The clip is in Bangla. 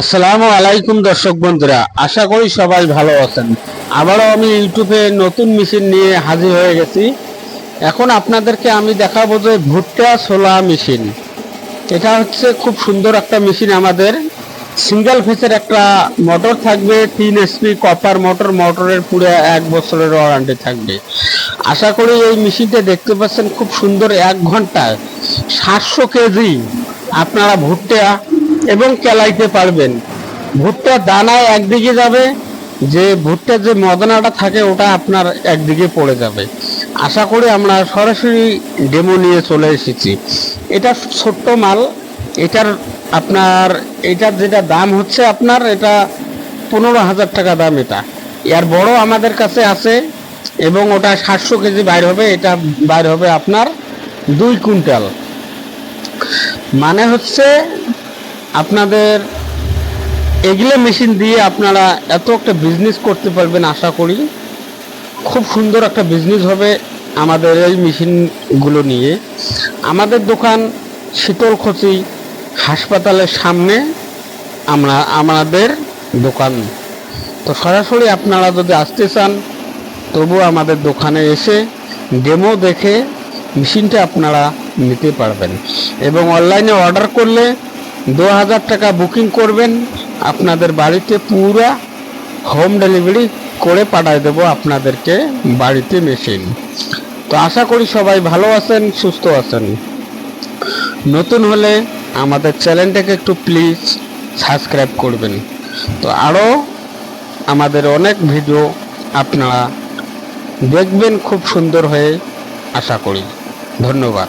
আসসালামু আলাইকুম দর্শক বন্ধুরা, আশা করি সবাই ভালো আছেন। আবারও আমি ইউটিউবে নতুন মেশিন নিয়ে হাজির হয়ে গেছি। এখন আপনাদেরকে আমি দেখাবো যে ভুট্টা ছোলা মেশিন। এটা হচ্ছে খুব সুন্দর একটা মেশিন। আমাদের সিঙ্গেল ফেসের একটা মোটর থাকবে, 3 HP কপার মোটর। মোটরের পুরো 1 বছরের ওয়ারেন্টি থাকবে। আশা করি এই মেশিনটা দেখতে পাচ্ছেন খুব সুন্দর। 1 ঘন্টায় 700 কেজি আপনারা ভুট্টা এবং কেলাইতে পারবেন। ভুট্টার দানা একদিকে যাবে, যে ভুট্টার যে মদনাটা থাকে ওটা আপনার একদিকে পড়ে যাবে। আশা করি আমরা সরাসরি ডেমো নিয়ে চলে এসেছি। এটা ছোট্ট মাল। এটার এটার যেটা দাম হচ্ছে আপনার, এটা 15,000 টাকা দাম। এটা এর বড় আমাদের কাছে আছে এবং ওটা 700 কেজি বাইর হবে। এটা বাইর হবে আপনার 2 কুইন্টাল। মানে হচ্ছে আপনাদের এগুলো মেশিন দিয়ে আপনারা এত একটা বিজনেস করতে পারবেন। আশা করি খুব সুন্দর একটা বিজনেস হবে আমাদের এই মেশিনগুলো নিয়ে। আমাদের দোকান শীতলকুচি হাসপাতালের সামনে আমাদের দোকান। তো সরাসরি আপনারা যদি আসতে চান তবু আমাদের দোকানে এসে ডেমো দেখে মেশিনটা আপনারা নিতে পারবেন। এবং অনলাইনে অর্ডার করলে 2,000 টাকা বুকিং করবেন, আপনাদের বাড়িতে পুরা হোম ডেলিভারি করে পাঠিয়ে দেবো আপনাদেরকে বাড়িতে মেশিন। তো আশা করি সবাই ভালো আছেন, সুস্থ আছেন। নতুন হলে আমাদের চ্যানেলটাকে একটু প্লিজ সাবস্ক্রাইব করবেন। তো আরও আমাদের অনেক ভিডিও আপনারা দেখবেন খুব সুন্দর হয়ে, আশা করি। ধন্যবাদ।